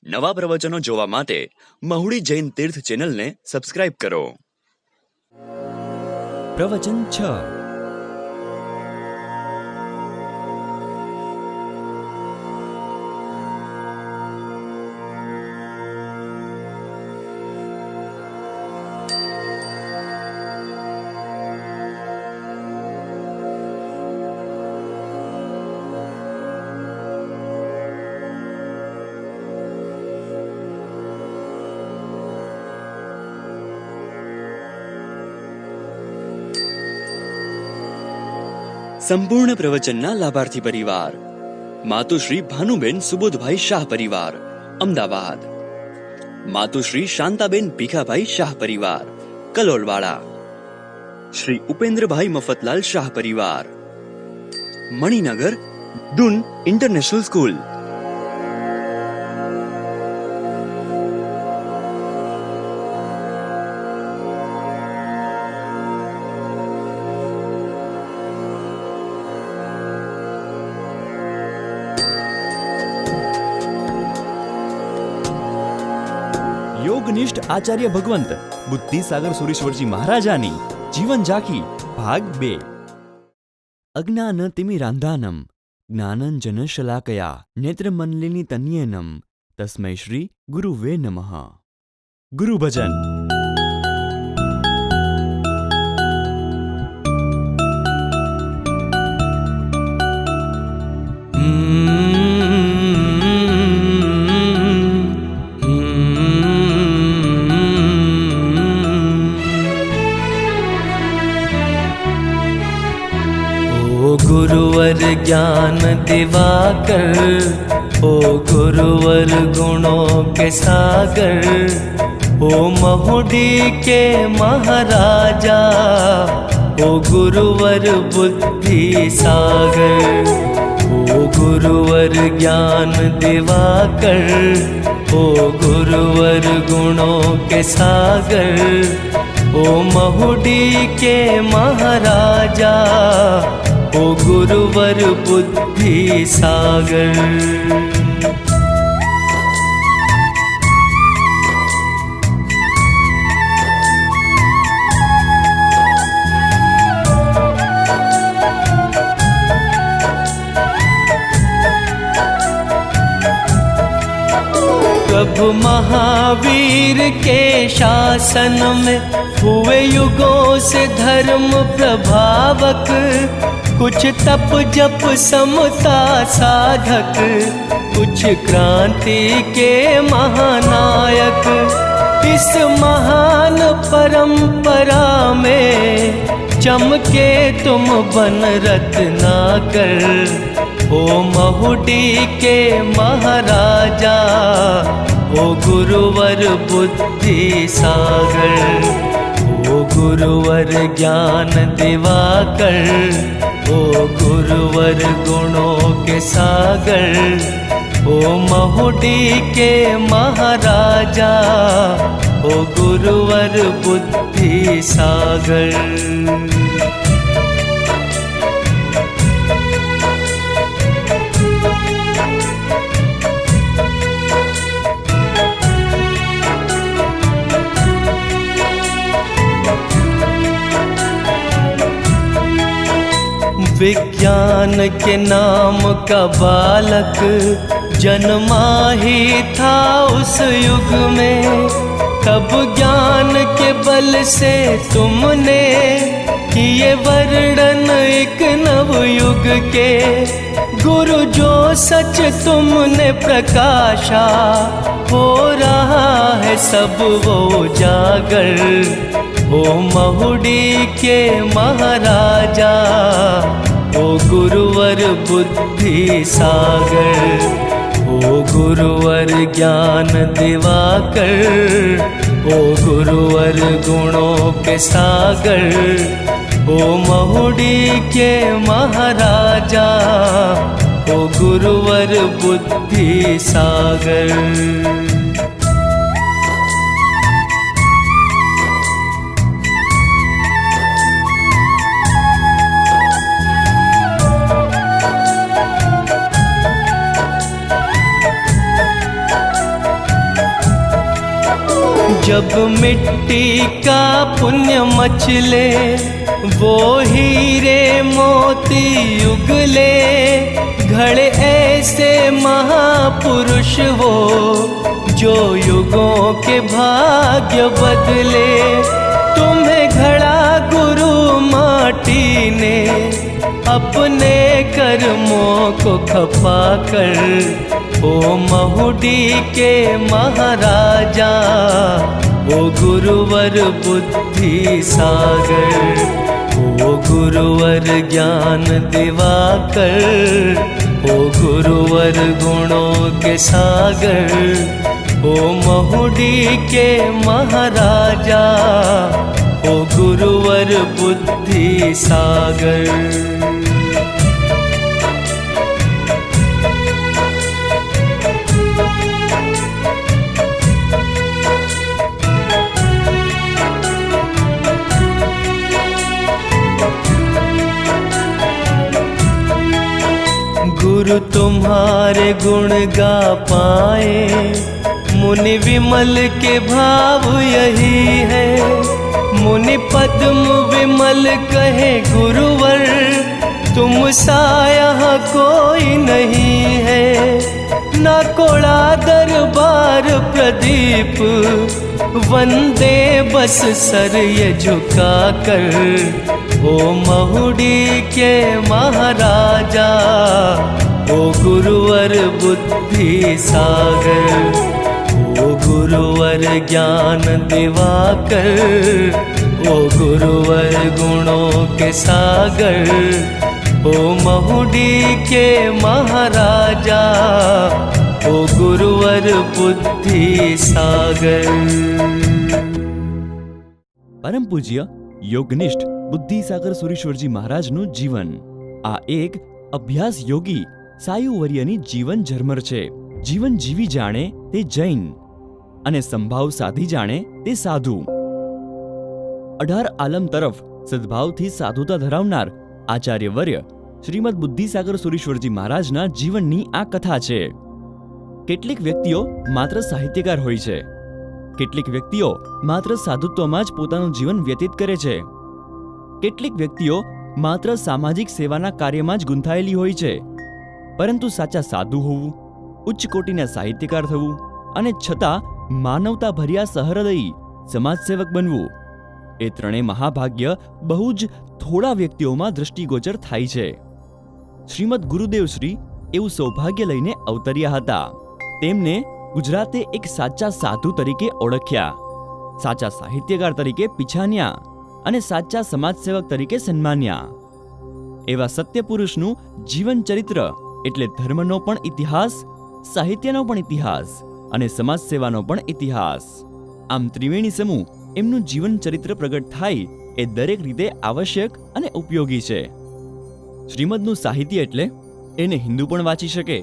નવા પ્રવચનો જોવા માટે મહુડી જૈન તીર્થ ચેનલને સબસ્ક્રાઇબ કરો. પ્રવચન 6. સંપૂર્ણ પ્રવચનના લાભાર્થી પરિવાર માતુશ્રી ભાનુબેન સુબોધભાઈ શાહ પરિવાર અમદાવાદ, માતુશ્રી શાંતાબેન ભીખાભાઈ શાહ પરિવાર કલોલવાડા, શ્રી ઉપેન્દ્રભાઈ મફતલાલ શાહ પરિવાર મણિનગર દુન ઇન્ટરનેશનલ સ્કૂલ. યોગનિષ્ઠ આચાર્ય ભગવંત બુદ્ધિસાગર સુરેશ્વરજી મહારાજાની જીવન ઝાંખી ભાગ 2. અજ્ઞાન તિમિરાંધાનમ જ્ઞાનંજન શલાકયા નેત્રમનલિની તન્યેનમ તસ્મૈ શ્રી ગુરુવે નમઃ. ગુરુ ભજન. गुरुवर ज्ञान दिवाकर, ओ गुरुवर गुणों के सागर, ओ महुडी के महाराजा, ओ गुरुवर बुद्धि सागर. ओ गुरुवर ज्ञान दिवाकर, ओ गुरुवर गुणों के सागर, ओ महुडी के महाराजा, ओ गुरुवर बुद्धि सागर. प्रभु महावीर के शासन में हुए युगों से धर्म प्रभावक, कुछ तप जप समता साधक, कुछ क्रांति के महानायक. इस महान परंपरा में चमके तुम बन रत्नाकर, ओ महुडी के महाराजा, ओ गुरुवर बुद्धि सागर. ओ गुरुवर ज्ञान दिवाकर, ओ गुरुवर गुणों के सागर, ओ महुडी के महाराजा, ओ गुरुवर बुद्धि सागर. विज्ञान के नाम का बालक जन्मा ही था उस युग में, तब ज्ञान के बल से तुमने किए वर्णन एक नव युग के. गुरु जो सच तुमने प्रकाशा, हो रहा है सब वो जागर. ओ महुडी के महाराजा, ओ गुरुवर बुद्धि सागर. ओ गुरुवर ज्ञान दिवाकर, ओ गुरुवर गुणों के सागर, ओ महुडी के महाराजा, ओ गुरुवर बुद्धि सागर. जब मिट्टी का पुण्य मचले, वो हीरे मोती उगले, घड़े ऐसे महापुरुष वो, जो युगों के भाग्य बदले। तुम्हें घड़ा गुरु माटी ने, अपने कर्मों को खपा कर, ओ महुडी के महाराजा, ओ गुरुवर बुद्धि सागर, ओ गुरुवर ज्ञान दिवाकर, ओ गुरुवर गुणों के सागर, ओ महुडी के महाराजा, ओ गुरुवर बुद्धि सागर। गुरु तुम्हारे गुण गा पाए, मुनि विमल के भाव यही है। मुनि पद्म विमल कहे गुरुवर, तुम सा यहाँ कोई नहीं है। ना कोड़ा दरबार प्रदीप, वंदे बस सर ये झुका कर, ओ महुडी के महाराजा, ओ गुरुवर बुद्धि सागर, ओ गुरुवर ज्ञान दिवाकर, ओ गुरुवर गुणों के सागर, ओ महुडी के महाराजा, ओ गुरुवर बुद्धि सागर। પરમ પૂજ્ય યોગનિષ્ઠ બુદ્ધિસાગર સુરીશ્વરજી મહારાજનું જીવન આ એક અભ્યાસ યોગી સાયુવર્યની જીવન ઝરમર છે. જીવન જીવી જાણે તે જૈન અને સંભાવ સાધી જાણે તે સાધુ. 18 આલમ તરફ સદભાવથી સાધુતા ધરાવનાર આચાર્યવર્ય શ્રીમદ બુદ્ધિસાગર સુરીશ્વરજી મહારાજના જીવનની આ કથા છે. કેટલીક વ્યક્તિઓ માત્ર સાહિત્યકાર હોય છે, કેટલીક વ્યક્તિઓ માત્ર સાધુત્વમાં જ પોતાનું જીવન વ્યતીત કરે છે, કેટલીક વ્યક્તિઓ માત્ર સામાજિક સેવાના કાર્યમાં જ ગૂંથાયેલી હોય છે. પરંતુ સાચા સાધુ હોવું, ઉચ્ચ કોટીના સાહિત્યકાર થવું અને છતાં માનવતાભર્યા સહૃદયી સમાજસેવક બનવું, એ ત્રણેય મહાભાગ્ય બહુ જ થોડા વ્યક્તિઓમાં દૃષ્ટિગોચર થાય છે. શ્રીમદ ગુરુદેવશ્રી એવું સૌભાગ્ય લઈને અવતર્યા હતા. તેમને ગુજરાતે એક સાચા સાધુ તરીકે ઓળખ્યા, સાચા સાહિત્યકાર તરીકે પીછાન્યા અને સાચા સમાજસેવક તરીકે સન્માન્યા. એવા સત્ય પુરુષનું જીવન ચરિત્ર એટલે ધર્મનો પણ ઇતિહાસ, સાહિત્યનો પણ ઇતિહાસ અને સમાજસેવાનો પણ ઇતિહાસ. આમ ત્રિવેણી સમૂહ એમનું જીવન ચરિત્ર પ્રગટ થાય એ દરેક રીતે આવશ્યક અને ઉપયોગી છે. શ્રીમદનું સાહિત્ય એટલે એને હિન્દુ પણ વાંચી શકે,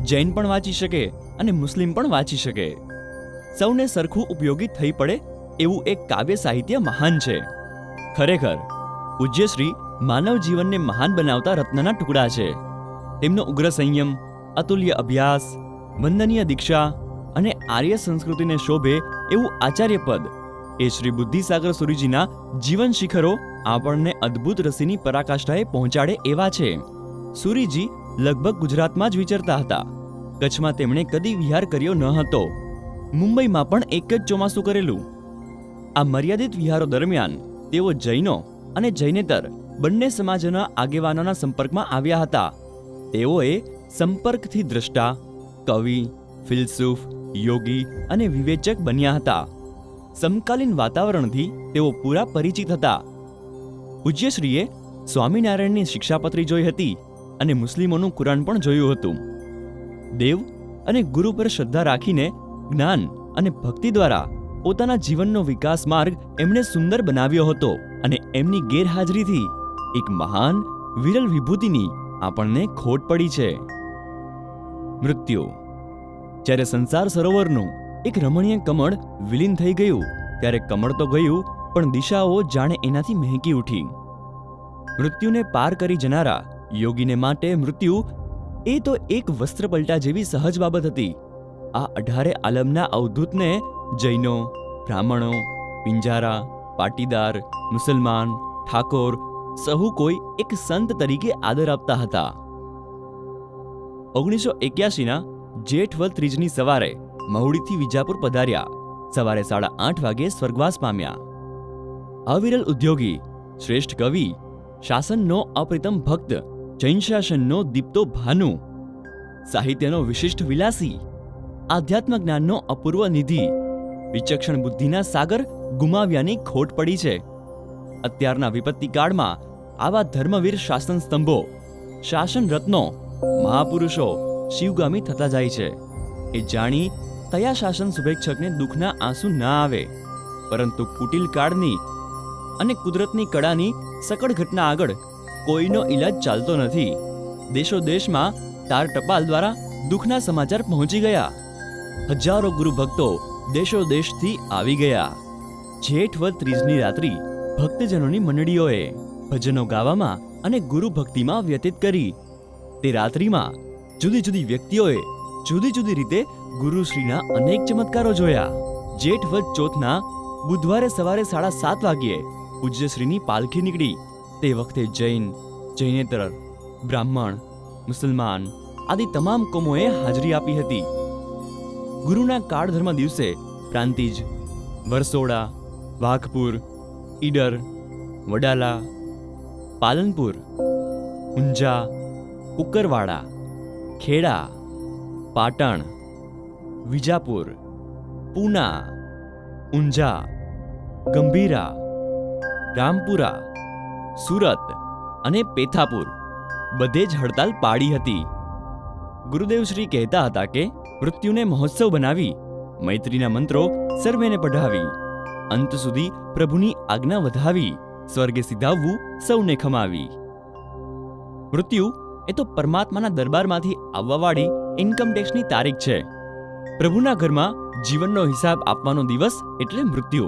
જૈન પણ વાંચી શકે અને મુસ્લિમ પણ વાંચી શકે. સૌને સરખું ઉપયોગી થઈ પડે એવું એક કાવ્ય સાહિત્ય મહાન છે. ખરેખર પૂજ્યશ્રી માનવ જીવનને મહાન બનાવતા રત્નના ટુકડા છે. તેમનો ઉગ્ર સંયમ, અતુલ્ય અભ્યાસ, વંદનીય દીક્ષા અને આર્ય સંસ્કૃતિને શોભે એવું આચાર્યપદ એ શ્રી બુદ્ધિસાગર સુરીજીના જીવન શિખરો આપણને અદ્ભુત રસીની પરાકાષ્ઠાએ પહોંચાડે એવા છે. સુરીજી લગભગ ગુજરાતમાં જ વિચરતા હતા. કચ્છમાં તેમણે કદી વિહાર કર્યો ન હતો. મુંબઈમાં પણ એક જ ચોમાસું કરેલું. આ મર્યાદિત વિહારો દરમિયાન તેઓ જૈનો અને જૈનેતર બંને સમાજોના આગેવાનોના સંપર્કમાં આવ્યા હતા. તેઓએ સંપર્કથી દ્રષ્ટા, કવિ, ફિલસૂફ, યોગી અને વિવેચક બન્યા હતા. સમકાલીન વાતાવરણથી તેઓ પૂરા પરિચિત હતા. પૂજ્યશ્રીએ સ્વામિનારાયણની શિક્ષાપત્રી જોઈ હતી અને મુસ્લિમોનું કુરાન પણ જોયું હતું. દેવ અને ગુરુ પર શ્રદ્ધા રાખીને જ્ઞાન અને ભક્તિ દ્વારા પોતાના જીવનનો વિકાસ માર્ગ એમણે સુંદર બનાવ્યો હતો અને એમની ગેરહાજરીથી એક મહાન વિરલ વિભૂતિની આપણને ખોટ પડી છે. મૃત્યુ. જ્યારે સંસાર સરોવરનું એક રમણીય કમળ વિલીન થઈ ગયું ત્યારે કમળ તો ગયું પણ દિશાઓ જાણે એનાથી મહેકી ઉઠી. મૃત્યુને પાર કરી જનારા યોગીને માટે મૃત્યુ એ તો એક વસ્ત્રપલટા જેવી સહજ બાબત હતી. આ 18 આલમના અવધૂતને જૈનો, બ્રાહ્મણો, પિંજારા, પાટીદાર, મુસલમાન, ઠાકોર સહુ કોઈ એક સંત તરીકે આદર આપતા હતા. 1981ના જેઠ વદ ત્રીજની સવારે મહુડીથી વિજાપુર પધાર્યા. સવારે 8:30 વાગે સ્વર્ગવાસ પામ્યા. અવિરલ ઉદ્યોગી, શ્રેષ્ઠ કવિ, શાસનનો અપ્રિતમ ભક્ત, જૈન શાસનનો દીપ્તો ભાનુ, સાહિત્યનો વિશિષ્ટ વિલાસી, આધ્યાત્મ જ્ઞાનનો અપૂર્વ નિધિ, વિચક્ષણ બુદ્ધિના સાગર ગુમાવ્યાની ખોટ પડી છે. અત્યારના વિપત્તિ કાળમાં આવા ધર્મવીર શાસન સ્તંભો, શાસન રત્નો, મહાપુરુષો શિવગામી થતા જાય છે. એ જાણી કયા શાસન શુભેચ્છકને દુઃખના આંસુ ના આવે, પરંતુ કુટિલ કાળની અને કુદરતની કળાની સકળ ઘટના આગળ કોઈનો ઈલાજ ચાલતો નથી. દેશો દેશમાં તાર ટપાલ દ્વારા દુઃખના સમાચાર પહોંચી ગયા. હજારો ગુરુ ભક્તો દેશો દેશથી આવી ગયા. જેઠ વદ ત્રીજની રાત્રિ ભક્તજનોની મંડળીઓએ ભજનો ગાવામાં અને ગુરુ ભક્તિમાં વ્યતીત કરી. તે રાત્રિમાં જુદી જુદી વ્યક્તિઓએ જુદી જુદી રીતે ગુરુશ્રીના અનેક ચમત્કારો જોયા. જેઠ વદ ચોથના બુધવારે સવારે 7:30 વાગ્યે પૂજ્યશ્રીની પાલખી નીકળી. તે વખતે જૈન, જૈનેતર, બ્રાહ્મણ, મુસલમાન આદિ તમામ કોમોએ હાજરી આપી હતી. ગુરુના કાળધર્મ દિવસે પ્રાંતિજ, વરસોડા, વાઘપુર, ઈડર, વડાલા, પાલનપુર, ઊંઝા, કુકરવાડા, ખેડા, પાટણ, વિજાપુર, પૂના, ઊંઝા, ગંભીરા, રામપુરા, સુરત અને પેથાપુર બધે જ હડતાલ પાડી હતી. ગુરુદેવશ્રી કહેતા હતા કે મૃત્યુને મહોત્સવ બનાવી, મૈત્રીના મંત્રો સર્વેને પઢાવી, અંત સુધી પ્રભુની આજ્ઞા વધાવી, સ્વર્ગે સીધાવવું સૌને ખમાવી. મૃત્યુ એ તો પરમાત્માના દરબારમાંથી આવવાવાળી ઇન્કમટેક્સની તારીખ છે. પ્રભુના ઘરમાં જીવનનો હિસાબ આપવાનો દિવસ એટલે મૃત્યુ.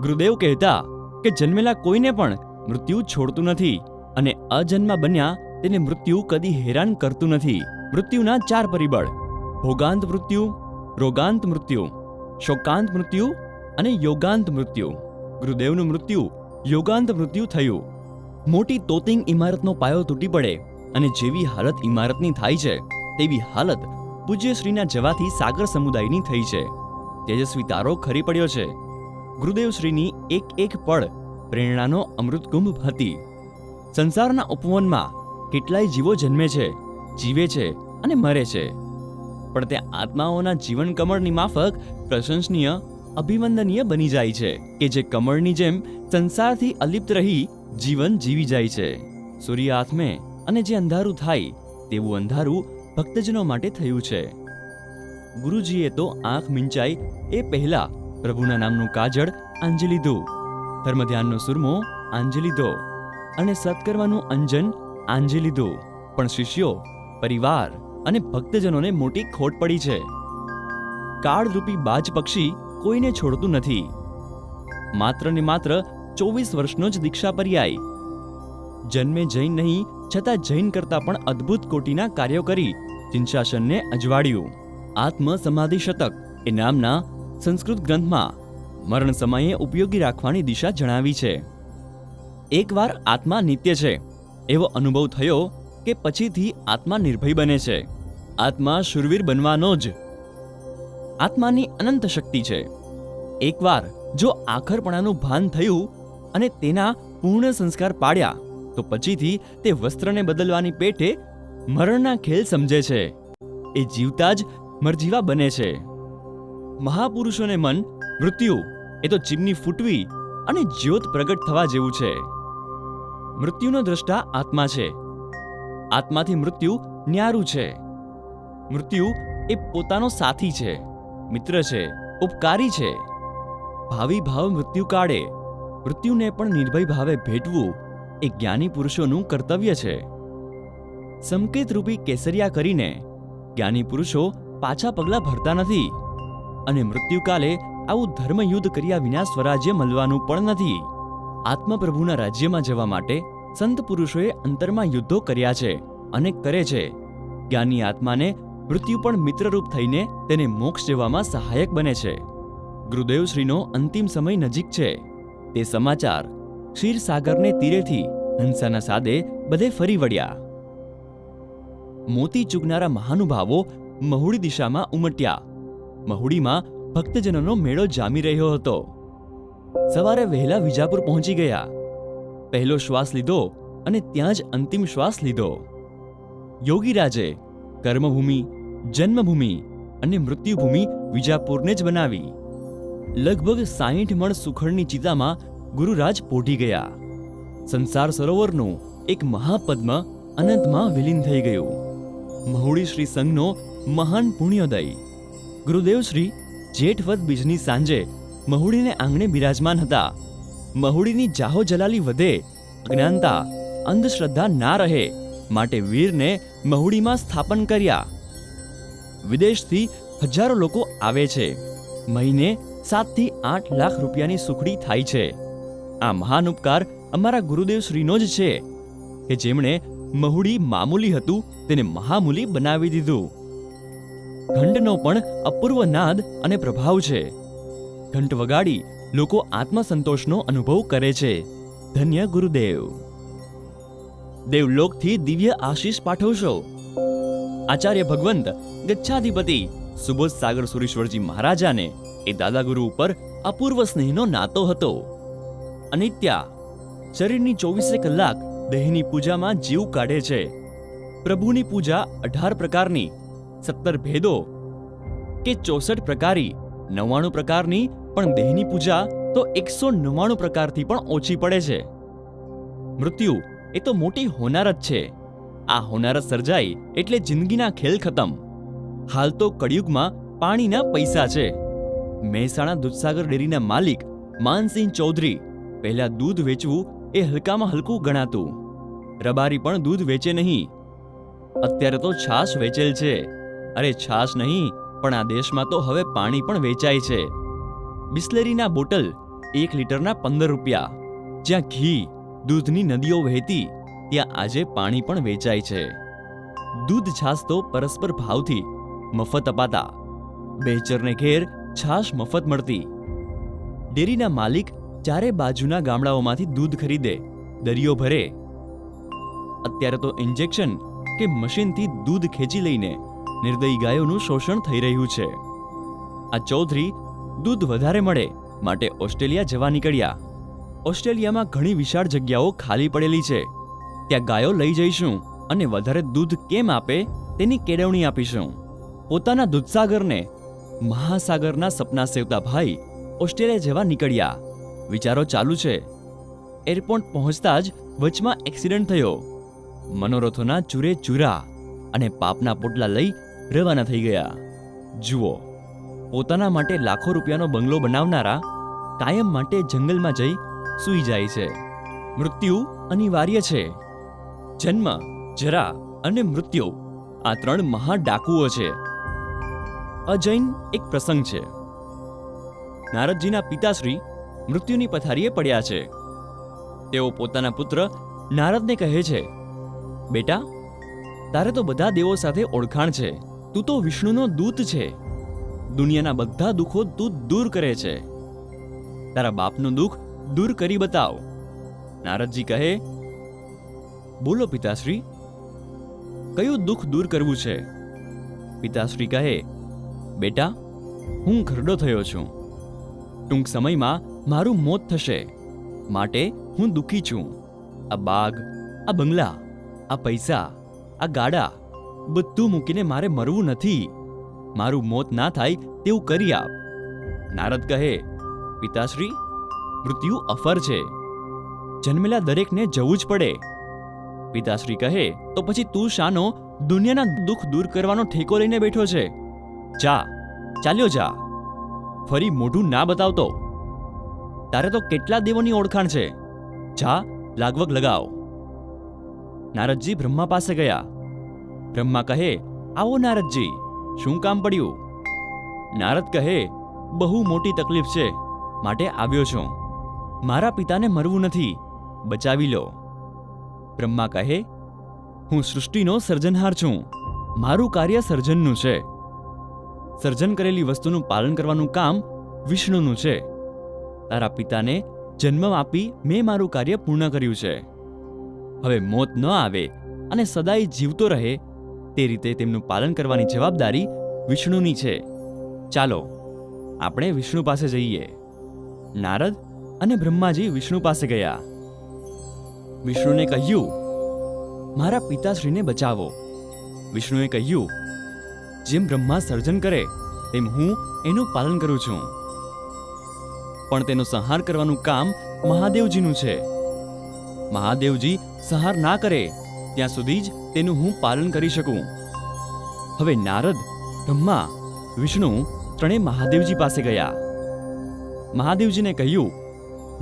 ગુરુદેવ કહેતા કે જન્મેલા કોઈને પણ મૃત્યુ છોડતું નથી અને અજન્મા બન્યા તેને મૃત્યુ કદી હેરાન કરતું નથી. મૃત્યુના 4 પરિબળ: ભોગાંત મૃત્યુ, રોગાંત મૃત્યુ, શોકાંત મૃત્યુ અને યોગાંત મૃત્યુ. ગુરુદેવનું મૃત્યુ યોગાંત મૃત્યુ થયું. મોટી તોતિંગ ઇમારતનો પાયો તૂટી પડે અને જેવી હાલત ઇમારતની થાય છે તેવી હાલત પૂજ્યશ્રીના જવાથી સાગર સમુદાયની થઈ છે. તેજસ્વી તારો ખરી પડ્યો છે. ગુરુદેવશ્રીની એક એક પળ પ્રેરણાનો અમૃતકુંભ હતી. સંસારના ઉપવનમાં કેટલાય જીવો જન્મે છે, જીવે છે અને મરે છે, પણ તે આત્માઓના જીવન કમળની માફક પ્રશંસનીય, અભિવંદનીય બની જાય છે કે જે કમળની જેમ સંસારથી અલિપ્ત રહી જીવન જીવી જાય છે. સૂર્ય આથમે અને જે અંધારું થાય તેવું અંધારું ભક્તજનો માટે થયું છે. ગુરુજીએ તો આંખ મીંચાઈ એ પહેલા પ્રભુના નામનું કાજળ આંજી લીધું, ધર્મ ધ્યાનનો સુરમો આંજી લીધો અને સત્કર્મનું અંજન આંજી લીધું. પણ શિષ્યો, પરિવાર અને ભક્તજનોને મોટી ખોટ પડી છે. કાળરૂપી બાજ પક્ષી કોઈને છોડતું નથી. માત્ર ને માત્ર 24 વર્ષનો જ દીક્ષા પર્યાય. જન્મે જૈન નહીં છતાં જૈન કરતા પણ અદ્ભુત કોટીના કાર્યો કરી ચિંશાસનને અજવાળ્યું. આત્મ સમાધિ શતક એ નામના સંસ્કૃત ગ્રંથમાં મરણ સમયે ઉપયોગી રાખવાની દિશા જણાવી છે. એકવાર આત્મા નિત્ય છે એવો અનુભવ થયો કે પછીથી આત્મા નિર્ભય બને છે. આત્મા શૂરવીર બનવાનો જ. આત્માની અનંત શક્તિ છે. એકવાર જો આખરપણાનું ભાન થયું અને તેના પૂર્ણ સંસ્કાર પાડ્યા તો પછીથી તે વસ્ત્રને બદલવાની પેટે મરણના ખેલ સમજે છે. એ જીવતા જ મરજીવા બને છે. મહાપુરુષોને મન મૃત્યુ એ તો ચીમની ફૂટવી અને જ્યોત પ્રગટ થવા જેવું છે. મૃત્યુનો દ્રષ્ટા આત્મા છે. આત્માથી મૃત્યુ ન્યારું છે. મૃત્યુ એ પોતાનો સાથી છે, મિત્ર છે, ઉપકારી છે. ભાવિ ભાવ મૃત્યુ કાળે મૃત્યુને પણ નિર્ભય ભાવે ભેટવું એ જ્ઞાની પુરુષોનું કર્તવ્ય છે. સંકેતરૂપી કેસરિયા કરીને જ્ઞાની પુરુષો પાછા પગલાં ભરતા નથી અને મૃત્યુકાલે આવું ધર્મયુદ્ધ કર્યા વિના સ્વરાજ્ય મળવાનું પણ નથી. આત્મપ્રભુના રાજ્યમાં જવા માટે સંત પુરુષોએ અંતરમાં યુદ્ધો કર્યા છે અને કરે છે. જ્ઞાની આત્માને મૃત્યુ પણ મિત્રરૂપ થઈને તેને મોક્ષ જવામાં સહાયક બને છે. ગુરુદેવશ્રીનો અંતિમ સમય નજીક છે તે સમાચાર ક્ષીરસાગરને તીરેથી હંસાના સાદે બધે ફરી વળ્યા. મોતી ચૂકનારા મહાનુભાવો મહુડી દિશામાં ઉમટ્યા. મહુડીમાં ભક્તજનોનો મેળો જામી રહ્યો હતો. સવારે વહેલા વિજાપુર પહોંચી ગયા. પહેલો શ્વાસ લીધો અને ત્યાં જ અંતિમ શ્વાસ લીધો. યોગીરાજે કર્મભૂમિ, જન્મભૂમિ અને મૃત્યુભૂમિ વિજાપુરને જ બનાવી. લગભગ 60 મણ સુખડની ચિતામાં ગુરુરાજ પોઢી ગયા. સંસાર સરોવરનું એક મહાપદ્મ અનંતમાં વિલીન થઈ ગયું. મહુડી શ્રી સંઘનો મહાન પુણ્યોદય. ગુરુદેવશ્રી જેઠવદ બીજની સાંજે મહુડીને આંગણે બિરાજમાન હતા. મહુડીની જાહો જલાલી વધે, અજ્ઞાનતા, અંધશ્રદ્ધા ના રહે માટે વીરને મહુડીમાં સ્થાપન કર્યા. વિદેશથી હજારો લોકો આવે છે. મહિને 7 થી 8 લાખ રૂપિયાની સુખડી થાય છે. આ મહાન ઉપકાર અમારા ગુરુદેવશ્રીનો જ છે કે જેમણે મહુડી મામૂલી હતું તેને મહામૂલી બનાવી દીધું. ઘંટનો પણ અપૂર્વ નાદ અને પ્રભાવ છે. ઘંટ વગાડી લોકો આત્મસંતોષનો અનુભવ કરે છે. ધન્ય ગુરુદેવ. દેવલોકથી દિવ્ય આશીષ પાઠવશો. આચાર્ય ભગવંત ગચ્છાધિપતિ સુબોધ સાગર સુરીશ્વરજી મહારાજાને એ દાદાગુરુ ઉપર અપૂર્વ સ્નેહનો નાતો હતો. અનિત્યા શરીરની 24 કલાક દેહની પૂજામાં જીવ કાઢે છે. પ્રભુની પૂજા 18 પ્રકારની, 17 ભેદો કે 64 પ્રકારી, 99 પ્રકારની, પણ દેહની પૂજા તો 199 પ્રકારથી પણ ઓછી પડે છે. મૃત્યુ એ તો મોટી હોનારત છે. આ હોનારત સર્જાઈ એટલે જિંદગીના ખેલ ખતમ. હાલ તો કળિયુગમાં પાણીના પૈસા છે. મહેસાણા દૂધસાગર ડેરીના માલિક માનસિંહ ચૌધરી પહેલા દૂધ વેચવું એ હલકામાં હલકું ગણાતું. રબારી પણ દૂધ વેચે નહીં. અત્યારે તો છાશ વેચેલ છે. અરે છાશ નહીં, પણ આ દેશમાં તો હવે પાણી પણ વેચાય છે. બિસ્લેરીના બોટલ 1 લીટરના 15 રૂપિયા. જ્યાં ઘી, દૂધની નદીઓ વહેતી ત્યાં આજે પાણી પણ વેચાય છે. દૂધ છાશ તો પરસ્પર ભાવથી મફત અપાતા. બેચરને ઘેર છાશ મફત મળતી. ડેરીના માલિક ચારે બાજુના ગામડાઓમાંથી દૂધ ખરીદે, દરિયો ભરે. અત્યારે તો ઇન્જેક્શન કે મશીનથી દૂધ ખેંચી લઈને નિર્દયી ગાયોનું શોષણ થઈ રહ્યું છે. આ ચૌધરી દૂધ વધારે મળે માટે ઓસ્ટ્રેલિયા જવા નીકળ્યા. ઓસ્ટ્રેલિયામાં ઘણી વિશાળ જગ્યાઓ ખાલી પડેલી છે. ત્યાં ગાયો લઈ જઈશું અને વધારે દૂધ કેમ આપે તેની કેળવણી આપીશું. પોતાના દૂધસાગરને મહાસાગરના સપના સેવતા ભાઈ ઓસ્ટ્રેલિયા જવા નીકળ્યા. વિચારો ચાલુ છે. એરપોર્ટ પહોંચતા જ વચમાં એક્સિડન્ટ થયો. મનોરથોના ચૂરે ચૂરા અને પાપના પોટલા લઈ રવાના થઈ ગયા. જુઓ, પોતાના માટે લાખો રૂપિયાનો બંગલો બનાવનારા કાયમ માટે જંગલમાં જઈ સૂઈ જાય છે. મૃત્યુ અનિવાર્ય છે. જન્મ, જરા અને મૃત્યુ આ 3 મહા ડાકુઓ છે. અજૈન એક પ્રસંગ છે. નારદજીના પિતાશ્રી મૃત્યુની પથારીએ પડ્યા છે. તેઓ પોતાના પુત્ર નારદને કહે છે, બેટા, તારે તો બધા દેવો સાથે ઓળખાણ છે. તું તો વિષ્ણુનો દૂત છે. દુનિયાના બધા દુઃખો તું દૂર કરે છે. તારા બાપનું દુઃખ દૂર કરી બતાવ. નારદજી કહે, બોલો પિતાશ્રી, કયું દુઃખ દૂર કરવું છે? પિતાશ્રી કહે, બેટા, હું ઘરડો થયો છું. ટૂંક સમયમાં મારું મોત થશે, માટે હું દુઃખી છું. આ બાગ, આ બંગલા, આ પૈસા, આ ગાડા બધું મૂકીને મારે મરવું નથી. મારું મોત ના થાય તેવું કરી આપ. નારદ કહે, પિતાશ્રી, મૃત્યુ અફર છે. જન્મેલા દરેકને જવું જ પડે. પિતાશ્રી કહે, તો પછી તું શાનો દુનિયાના દુઃખ દૂર કરવાનો ઠેકો લઈને બેઠો છે? જા, ચાલ્યો જા. ફરી મોઢું ના બતાવતો. તારે તો કેટલા દેવોની ઓળખાણ છે. જા, લાગવગ લગાવ. નારદજી બ્રહ્મા પાસે ગયા. બ્રહ્મા કહે, આવો નારદજી, શું કામ પડ્યું? નારદ કહે, બહુ મોટી તકલીફ છે માટે આવ્યો છું. મારા પિતાને મરવું નથી, બચાવી લો. બ્રહ્મા કહે, હું સૃષ્ટિનો સર્જનહાર છું. મારું કાર્ય સર્જનનું છે. સર્જન કરેલી વસ્તુનું પાલન કરવાનું કામ વિષ્ણુનું છે. તારા પિતાને જન્મ આપી મેં મારું કાર્ય પૂર્ણ કર્યું છે. હવે મોત ન આવે અને સદાય જીવતો રહે તે રીતે તેમનું પાલન કરવાની જવાબદારી વિષ્ણુની છે. ચાલો આપણે વિષ્ણુ પાસે જઈએ. નારદ અને બ્રહ્માજી વિષ્ણુ પાસે ગયા. વિષ્ણુને કહ્યું, મારા પિતાશ્રીને બચાવો. વિષ્ણુએ કહ્યું, જેમ બ્રહ્મા સર્જન કરે તેમ હું એનું પાલન કરું છું, પણ તેનો સંહાર કરવાનું કામ મહાદેવજીનું છે. મહાદેવજી સંહાર ના કરે ત્યાં સુધી જ તેનું હું પાલન કરી શકું. હવે નારદ, બ્રહ્મા, વિષ્ણુ ત્રણેય મહાદેવજી પાસે ગયા. મહાદેવજીને કહ્યું,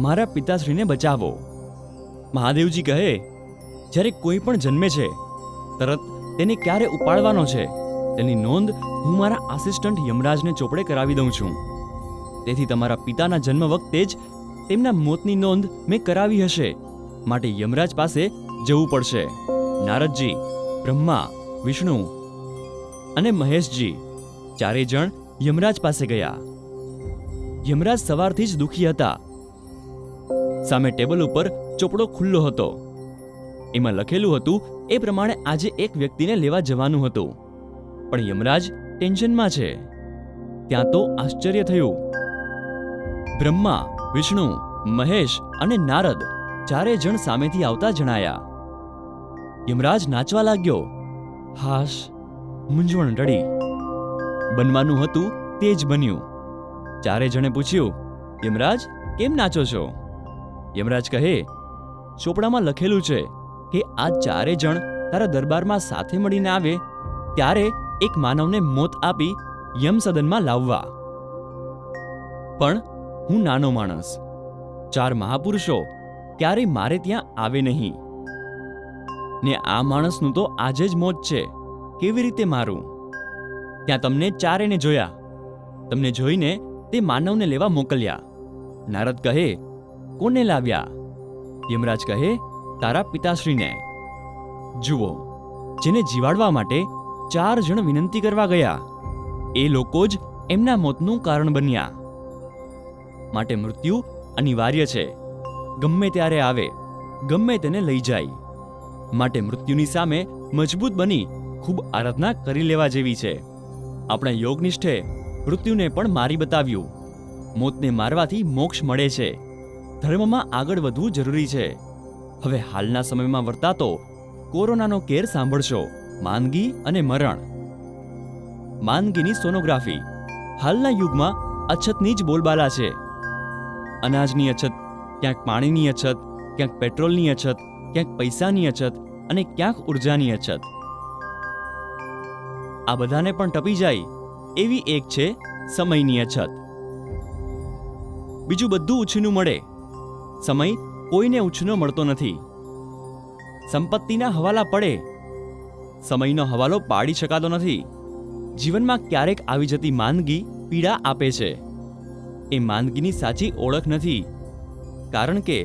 મારા પિતાશ્રીને બચાવો. મહાદેવજી કહે, જ્યારે કોઈ પણ જન્મે છે તરત તેને ક્યારે ઉપાડવાનો છે તેની નોંધ હું મારા આસિસ્ટન્ટ યમરાજને ચોપડે કરાવી દઉં છું. તેથી તમારા પિતાના જન્મ વખતે જ તેમના મોતની નોંધ મેં કરાવી હશે, માટે યમરાજ પાસે જવું પડશે. નારદજી, બ્રહ્મા, વિષ્ણુ અને મહેશજી ચારેય જણ યમરાજ પાસે ગયા. યમરાજ સવારથી જ દુઃખી હતા. સામે ટેબલ ઉપર ચોપડો ખુલ્લો હતો. એમાં લખેલું હતું એ પ્રમાણે આજે એક વ્યક્તિને લેવા જવાનું હતું, પણ યમરાજ ટેન્શનમાં છે. ત્યાં તો આશ્ચર્ય થયું. બ્રહ્મા, વિષ્ણુ, મહેશ અને નારદ ચારેય જણ સામેથી આવતા જણાયા. યમરાજ નાચવા લાગ્યો. હાશ, મૂંઝવણ ટળી. બનવાનું હતું તે જ બન્યું. ચારેય જણે પૂછ્યું, યમરાજ કેમ નાચો છો? યમરાજ કહે, ચોપડામાં લખેલું છે કે આ ચારે જણ તારા દરબારમાં સાથે મળીને આવે ત્યારે એક માનવને મોત આપી યમસદનમાં લાવવા. પણ હું નાનો માણસ, 4 મહાપુરુષો ક્યારેય મારે ત્યાં આવે નહીં, ને આ માણસનું તો આજે જ મોત છે, કેવી રીતે મારું? ત્યાં તમને ચારેને જોયા. તમને જોઈને તે માનવને લેવા મોકલ્યા. નારદ કહે, કોને લાવ્યા? યમરાજ કહે, તારા પિતાશ્રીને. જુઓ, જેને જીવાડવા માટે 4 જણ વિનંતી કરવા ગયા એ લોકો જ એમના મોતનું કારણ બન્યા. માટે મૃત્યુ અનિવાર્ય છે. ગમે ત્યારે આવે, ગમે તેને લઈ જાય. માટે મૃત્યુની સામે મજબૂત બની ખૂબ આરાધના કરી લેવા જેવી છે. આપણા યોગનિષ્ઠે મૃત્યુને પણ મારી બતાવ્યું. મોતને મારવાથી મોક્ષ મળે છે. ધર્મમાં આગળ વધવું જરૂરી છે. હવે હાલના સમયમાં વર્તાતો કોરોનાનો કેર સાંભળશો, માંદગી અને મરણ. માંદગીની સોનોગ્રાફી. હાલના યુગમાં અછતની જ બોલબાલા છે. અનાજની અછત, ક્યાંક પાણીની અછત, ક્યાંક પેટ્રોલની અછત, ક્યાંક પૈસાની અછત અને ક્યાંક ઉર્જાની અછત. આ બધાને પણ ટપી જાય એવી એક છે સમયની અછત. બીજું બધું ઉછીનું મળે, સમય કોઈને ઉછીનો મળતો નથી. સંપત્તિના હવાલા પડે, સમયનો હવાલો પાડી શકાતો નથી. જીવનમાં ક્યારેક આવી જતી માંદગી પીડા આપે છે. એ માંદગીની સાચી ઓળખ નથી, કારણ કે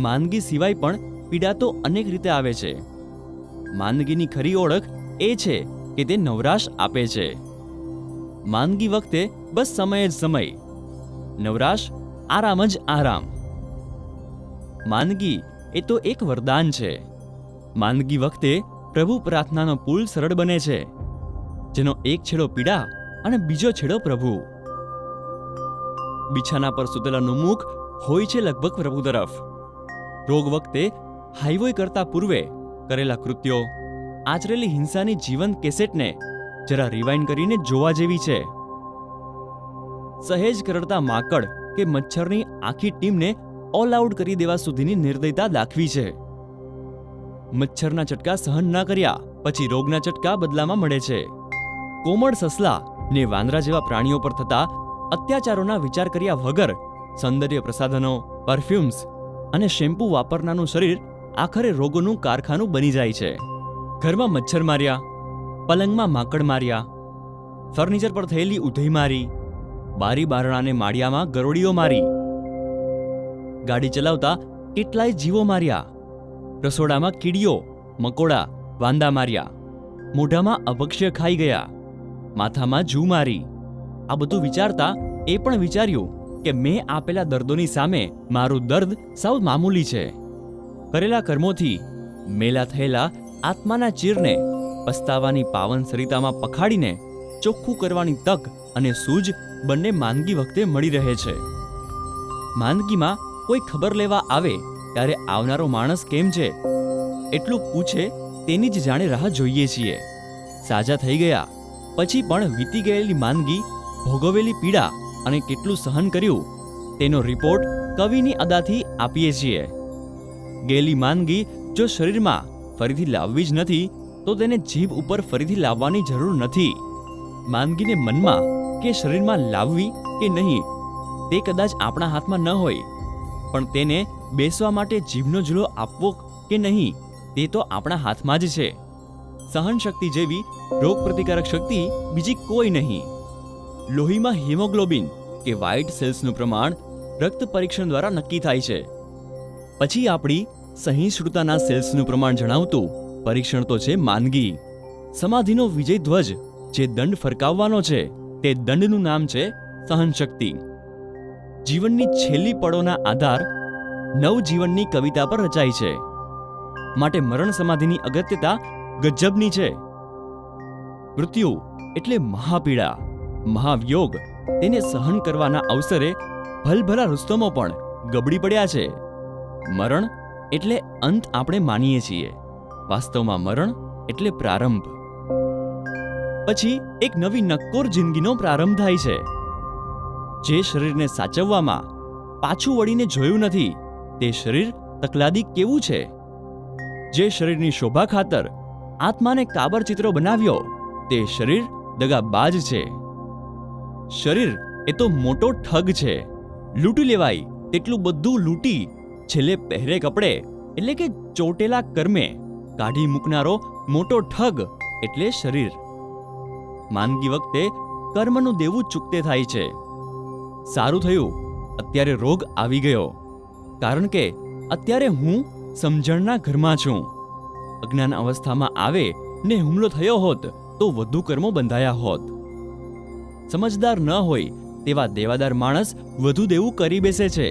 માંદગી સિવાય પણ પીડા તો અનેક રીતે આવે છે. માંદગીની ખરી ઓળખ એ છે કે તે નવરાશ આપે છે. માંદગી વખતે બસ સમય જ સમય, નવરાશ આરામ જ આરામ. માંદગી એ તો એક વરદાન છે. માંદગી વખતે પ્રભુ પ્રાર્થનાનો પુલ સરળ બને છે, જેનો એક છેડો પીડા અને બીજો છેડો પ્રભુ. બિછાના પર સૂતેલાનું મુખ હોય છે લગભગ પ્રભુ તરફ. રોગ વખતે હાઈવે કરતા પૂર્વે કરેલા કૃત્યો, આચરેલી હિંસાની જીવંત કેસેટને જરા રિવાઇન્ડ કરીને જોવા જેવી છે. સહેજ કરડતા માકડ કે મચ્છરની આખી ટીમને ઓલ આઉટ કરી દેવા સુધીની નિર્દયતા દાખવી છે. મચ્છરના ચટકા સહન ના કર્યા પછી રોગના ચટકા બદલામાં મળે છે. કોમળ સસલા ને વાંદરા જેવા પ્રાણીઓ પર થતા અત્યાચારોના વિચાર કર્યા વગર સૌંદર્ય પ્રસાધનો, પરફ્યુમ્સ અને શેમ્પૂ વાપરનારનું શરીર આખરે રોગોનું કારખાનું બની જાય છે. ઘરમાં મચ્છર માર્યા, પલંગમાં માકડ માર્યા, ફર્નિચર પર થયેલી ઉધઈ મારી, બારી બારણાને માળિયામાં ગરોળીઓ મારી, ગાડી ચલાવતા કેટલાય જીવો માર્યા, રસોડામાં કીડીઓ, મકોડા, વાંદા માર્યા, મોઢામાં અભક્ષ્ય ખાઈ ગયા, માથામાં જૂ મારી. આ બધું વિચારતા એ પણ વિચાર્યું કે મેં આપેલા દર્દોની સામે મારું દર્દ સાવ મામૂલી છે. કરેલા કર્મોથી મેલા થયેલા આત્માના ચીરને પસ્તાવાની પાવન સરિતામાં પખાડીને ચોખ્ખું કરવાની તક અને સૂઝ બંને માંદગી વખતે મળી રહે છે. માંદગીમાં કોઈ ખબર લેવા આવે ત્યારે આવનારો માણસ કેમ છે એટલું પૂછે તેની જ જાણે રાહ જોઈએ છીએ. સાજા થઈ ગયા પછી પણ વીતી ગયેલી માંદગી, ભોગવેલી પીડા અને કેટલું સહન કર્યું તેનો રિપોર્ટ કવિની અદાથી આપીએ છીએ. ગયેલી માંદગી જો શરીરમાં ફરીથી લાવવી જ નથી તો તેને જીભ ઉપર ફરીથી લાવવાની જરૂર નથી. માંદગીને મનમાં કે શરીરમાં લાવવી કે નહીં તે કદાચ આપણા હાથમાં ન હોય, પણ તેને બેસવા માટે જીભનો ઝૂલો આપવો કે નહીં તે તો આપણા હાથમાં જ છે. સહન શક્તિ જેવી રોગ પ્રતિકારક શક્તિ બીજી કોઈ નહીં. લોહીમાં હિમોગ્લોબિન કે વ્હાઇટ સેલ્સનું પ્રમાણ રક્ત પરીક્ષણ દ્વારા નક્કી થાય છે. પછી આપણી સહિષ્ણુતાના સેલ્સનું પ્રમાણ જણાવતું પરીક્ષણ તો છે માંદગી. સમાધિનો વિજય ધ્વજ જે દંડ ફરકાવવાનો છે તે દંડનું નામ છે સહનશક્તિ. જીવનની છેલ્લી પળોના આધાર નવજીવનની કવિતા પર રચાય છે. માટે મરણ સમાધિની અગત્યતા ગજબની છે. મૃત્યુ એટલે મહાપીડા, મહાવિયોગ. તેને સહન કરવાના અવસરે ભલભલા રુસ્તમો પણ ગબડી પડ્યા છે. મરણ એટલે અંત આપણે માનીએ છીએ, વાસ્તવમાં મરણ એટલે પ્રારંભ. પછી એક નવી નક્કોર જિંદગીનો પ્રારંભ થાય છે. જે શરીરને સાચવવામાં પાછું વળીને જોયું નથી તે શરીર તકલાદી કેવું છે. જે શરીરની શોભા ખાતર આત્માને કાબરચિત્રો બનાવ્યો તે શરીર દગાબાજ છે. શરીર એ તો મોટો ઠગ છે. લૂંટી લેવાય તેટલું બધું લૂંટી છેલ્લે પહેરે કપડે એટલે કે ચોટેલા કર્મે કાઢી મૂકનારો મોટો ઠગ એટલે શરીર. માંદગી વખતે કર્મનું દેવું ચૂકતે થાય છે. સારું થયું અત્યારે રોગ આવી ગયો, કારણ કે અત્યારે હું સમજણના ઘરમાં છું. અજ્ઞાન અવસ્થામાં આવે ને હુમલો થયો હોત તો વધુ કર્મો બંધાયા હોત. સમજદાર ન હોય તેવા દેવાદાર માણસ વધુ દેવું કરી બેસે છે.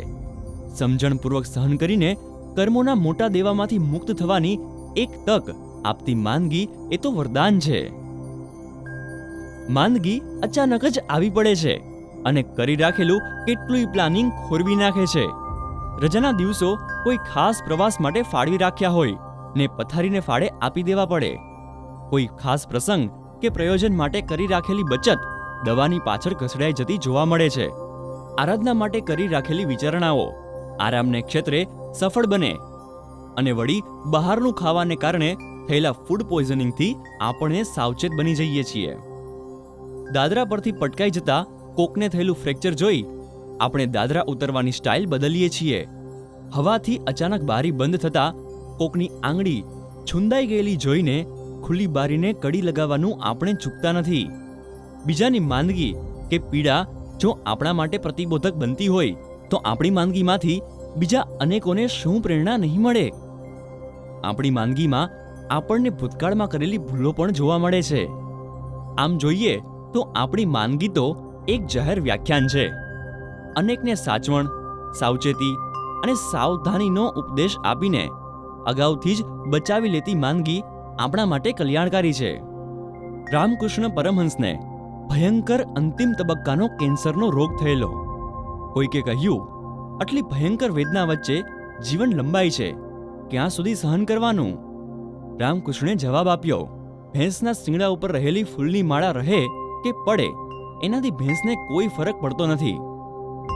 સમજણપૂર્વક સહન કરીને કર્મોના મોટા દેવામાંથી મુક્ત થવાની એક તક આપતી માંદગી એ તો વરદાન છે. માંદગી અચાનક જ આવી પડે છે અને કરી રાખેલું કેટલુંય પ્લાનિંગ ખોરવી નાખે છે. રજાના દિવસો કોઈ ખાસ પ્રવાસ માટે ફાળવી રાખ્યા હોય ને પથારીને ફાળે આપી દેવા પડે. કોઈ ખાસ પ્રસંગ કે પ્રયોજન માટે કરી રાખેલી બચત દવાની પાછળ ઘસડાઈ જતી જોવા મળે છે. આરાધના માટે કરી રાખેલી વિચારણાઓ આરામને ક્ષેત્રે સફળ બને અને વળી બહારનું ખાવાને કારણે થયેલા ફૂડ પોઈઝનિંગથી આપણે સાવચેત બની જઈએ છીએ. દાદરા પરથી પટકાઈ જતા કોકને થયેલું ફ્રેક્ચર જોઈ આપણે દાદરા ઉતરવાની સ્ટાઇલ બદલીએ છીએ. હવાથી અચાનક બારી બંધ થતા કોકની આંગળી છુંદાઈ ગયેલી જોઈને ખુલ્લી બારીને કડી લગાવવાનું આપણે ચૂકતા નથી. બીજાની માંદગી કે પીડા જો આપણા માટે પ્રતિબોધક બનતી હોય તો આપણી માંદગીમાંથી બીજા અનેકોને શું પ્રેરણા નહીં મળે. આપણી માંદગીમાં આપણને ભૂતકાળમાં કરેલી ભૂલો પણ જોવા મળે છે. આમ જોઈએ તો આપણી માંદગી તો એક જાહેર વ્યાખ્યાન છે. અનેકને સાચવણ, સાવચેતી અને સાવધાનીનો ઉપદેશ આપીને અગાઉથી જ બચાવી લેતી માંદગી આપણા માટે કલ્યાણકારી છે. રામકૃષ્ણ પરમહંસને ભયંકર અંતિમ તબક્કાનો કેન્સરનો રોગ થયેલો. કોઈકે કહ્યું, આટલી ભયંકર વેદના વચ્ચે જીવન લંબાય છે, ક્યાં સુધી સહન કરવાનું? રામકૃષ્ણે જવાબ આપ્યો, ભેંસના શિંગડા ઉપર રહેલી ફૂલની માળા રહે કે પડે એનાથી ભેંસને કોઈ ફરક પડતો નથી.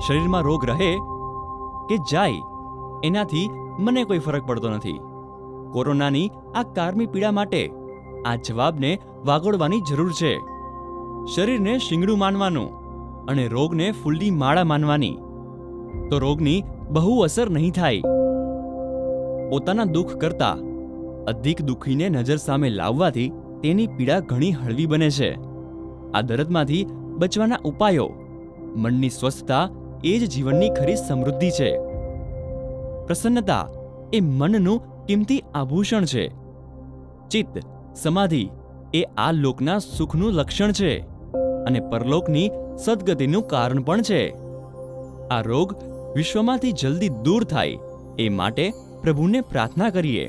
શરીરમાં રોગ રહે કે જાય એનાથી મને કોઈ ફરક પડતો નથી. કોરોનાની આ કારમી પીડા માટે આ જવાબને વાગોળવાની જરૂર છે. શરીરને શિંગડું માનવાનું અને રોગને ફૂલની માળા માનવાની, તો રોગની બહુ અસર નહીં થાય. પોતાના દુઃખ કરતા અધિક દુઃખીને નજર સામે લાવવાથી તેની પીડા ઘણી હળવી બને છે. આ દર્દમાંથી બચવાના ઉપાયો, મનની સ્વસ્થતા એ જ જીવનની ખરી સમૃદ્ધિ છે. પ્રસન્નતા એ મનનું કિંમતી આભૂષણ છે. ચિત્ત, સમાધિ એ આ લોકના સુખનું લક્ષણ છે અને પરલોકની સદગતિનું કારણ પણ છે. આ રોગ વિશ્વમાંથી જલ્દી દૂર થાય એ માટે પ્રભુને પ્રાર્થના કરીએ.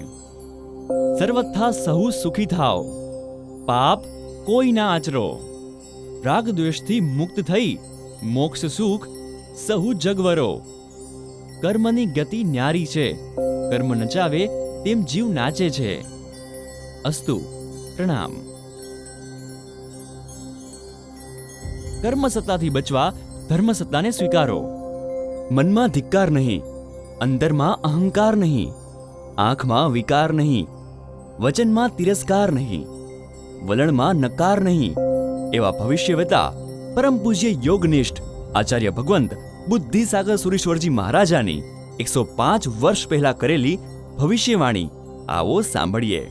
સર્વથા સહુ સુખી થાઓ, પાપ કોઈ ના આચરો, રાગ દ્વેષથી મુક્ત થઈ મોક્ષ સુખ સહુ જગવરો. કર્મની ગતિ ન્યારી છે, કર્મ નચાવે તેમ જીવ નાચે છે. અસ્તુ. પ્રણામ. કર્મસત્તાથી બચવા ધર્મસત્તાને સ્વીકારો. મનમાં ધિક્કાર નહીં, અંદરમાં અહંકાર નહીં, આંખમાં વિકાર નહીં, વચનમાં તિરસ્કાર નહીં, વલણમાં નકાર નહીં. એવા ભવિષ્યવેતા પરમ પૂજ્ય યોગનિષ્ઠ આચાર્ય ભગવંત બુદ્ધિસાગર સુરીશ્વરજી મહારાજાની 105 વર્ષ પહેલા કરેલી ભવિષ્યવાણી આવો સાંભળીએ.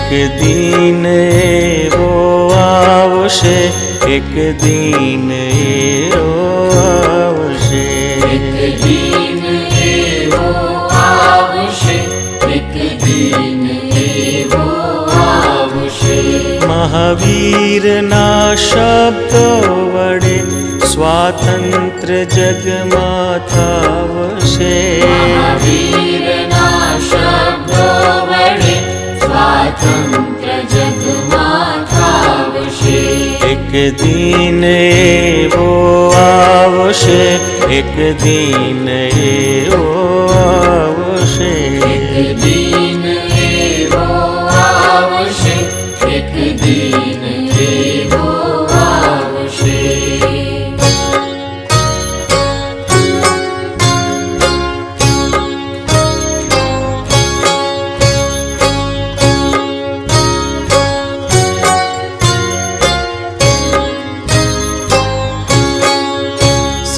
એક દિન એવો આવશે, એક દિન એવો આવશે, એક દિન એવો આવશે, એક દિન એવો આવશે. મહાવીરના શબ્દો વડે સ્વાતંત્ર જગમાં થાવશે. મહાવીરના શબ્દો વડે સ્વાતંત્ર જગમાં થાવશે. એક દિન એવો આવશે, એક દિન એવો આવશે, એક દિન એવો આવશે, એક દિન એવો આવશે.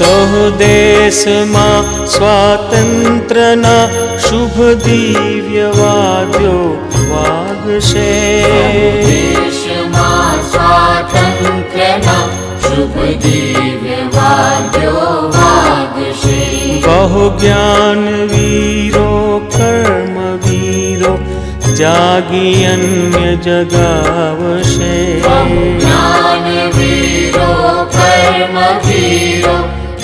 સહુ દેશમાં સ્વાતંત્રના શુભ દિવ્ય વાદ્યો વાગશે. દેશમાં સ્વાતંત્રના શુભ દિવ્ય વાદ્યો વાગશે. બહુ જ્ઞાન વીરો કર્મ વીરો જાગી અન્ય જગાવશે. જ્ઞાન વીરો કર્મ વીરો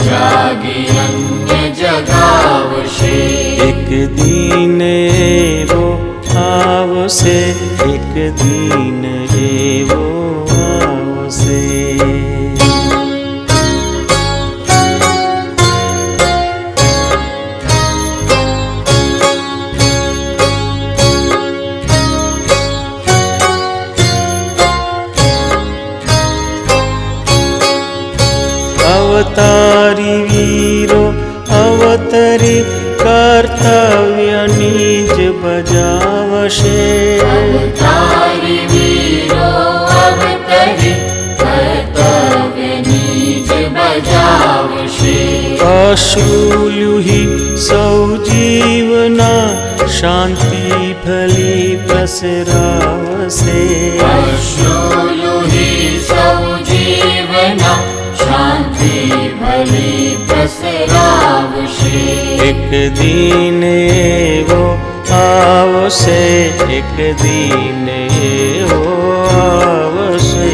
જાગી અન્ય જગાવશે. એક દિન એવો આવશે, એક દિન એવો આવશે. અવતારી વીરો અવતરી કર્તવ્ય નિજ બજાવશે. અવતારી વીરો અવતરી કર્તવ્ય નિજ બજાવશે. અશ્રુલ્યુહી સૌ જીવના શાંતિ ભલી પ્રસરાવશે. અશ્રુલુહી સૌ જીવના શાંતિ ભલી પ્રસરાવશે. એક દિન એવો આવશે, એક દિન એવો આવશે.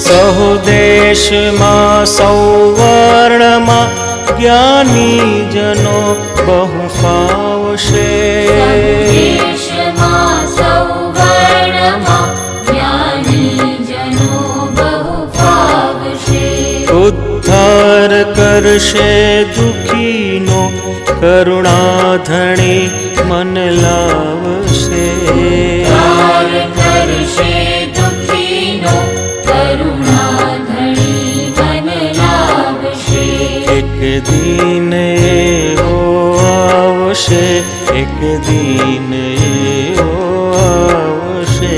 સહુ દેશમાં સૌવર્ણમાં જ્ઞાની જનો બહુ ફાવશે. દેશમાં સૌવર્ણમાં જ્ઞાની જનો બહુ ફાવશે. ઉદ્ધાર કરશે દુઃખીનો કરુણાધણી મન લાવશે. ઉદ્ધાર કરશે દુઃખીનો કરુણાધણી મન લાવશે. એક દિન એવો આવશે, એક દિન એવો આવશે.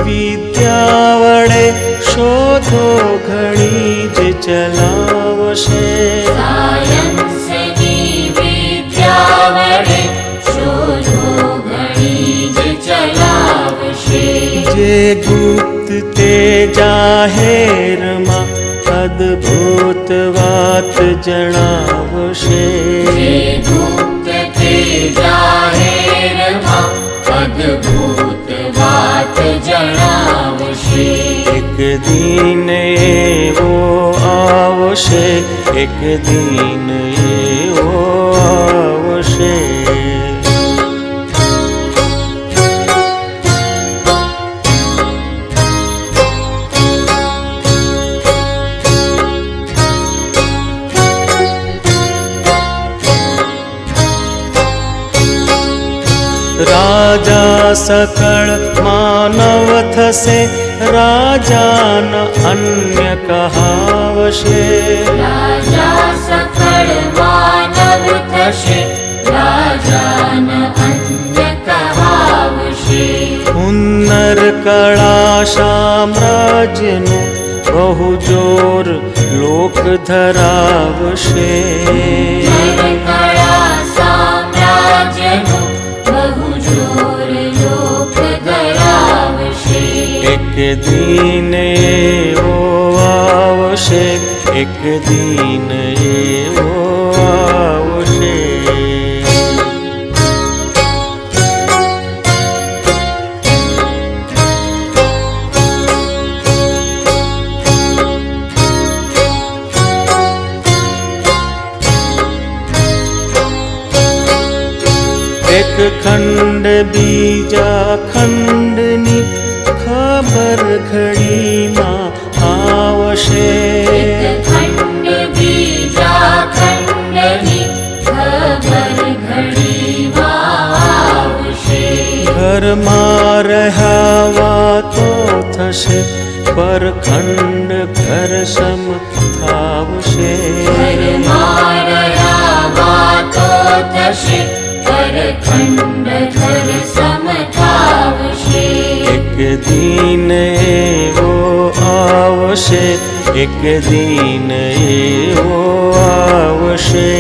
વિદ્યા વડે શોધો ઘણી જ ચલાવશે. સાયન્સની વિદ્યા વડે શોધો ઘણી જ ચલાવશે. જે ગુપ્ત તે જાહેરમાં અદ્ભુત વાત જણાવશે. જે ગુપ્ત તે જાહેરમાં અદ્ભુત વાત જણાવશે. એક દિન એવો આવશે, એક દિન એવો આવશે. રાજા સકળ માનવ થશે, રાજાન અન્ય કહાવશે. રાજા સકળ માનવ થશે, રાજાન અન્ય કહાવશે. હુન્નર કળા સામ્રાજ્યનું બહુ જોર લોક ધરાવશે. કળા સામ્રાજ્યનું બહુ જોર લોક ધરાવશે. એક દિન એવો આવશે, એક દિન એવો આવશે. એક ખંડ બીજા ખંડની ખબર ઘડીમાં આવશે. ખંડ બીજા ખંડની ખબર ઘડીમાં આવશે. ઘરમાં રહ્યા વાતો થશે, પર ખંડ ઘર સમ થાવશે. ઘરમાં રહ્યા વાતો થશે, ખંડ ઘર સમથાવશે. એક દિન એવો આવશે, એક દિન એવો આવશે.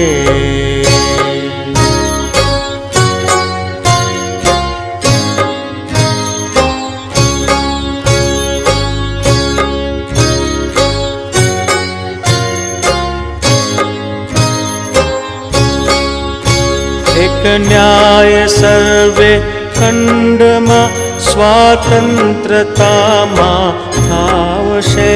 એક ન્યાય સર્વે ખંડમાં સ્વાતંત્રતામાં થાવશે.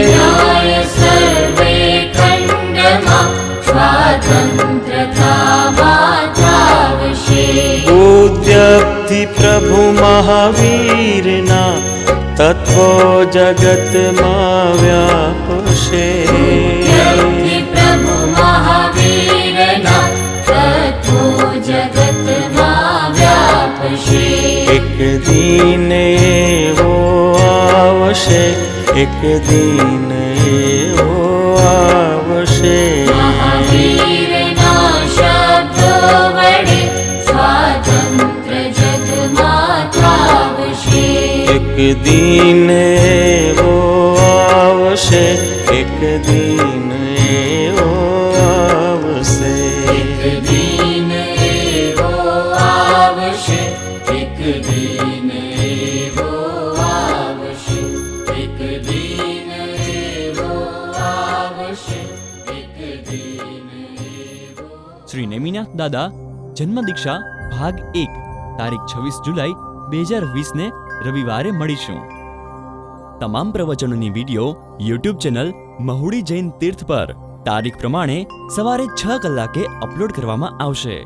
ન્યાય સર્વે ખંડમાં સ્વાતંત્રતામાં થાવશે. બુદ્ધ્યબ્ધિ પ્રભુ મહાવીરના તત્વો જગતમાં વ્યાપશે. બુદ્ધ્યબ્ધિ પ્રભુ મહાવીરના તત્વો જગતમાં વ્યાપશે. એક દિન એવો આવશે, એક દિન એવો આવશે. મહાવીરના શબ્દો વડે સ્વાતંત્ર જગમાં થાવશે. એક દિન એવો આવશે, એક દિન એવો આવશે. એક દિન એવો આવશે, એક દિન એવો આવશે. એક દિન એવો આવશે, એક દિન એવો. શ્રી નેમિનાથ દાદા જન્મ દીક્ષા ભાગ 1 તારીખ 26 જુલાઈ 2020 રવિવારે મળીશું. તમામ પ્રવચનોની વિડીયો યુટ્યુબ ચેનલ મહુડી જૈન તીર્થ પર તારીખ પ્રમાણે સવારે 6 કલાકે અપલોડ કરવામાં આવશે.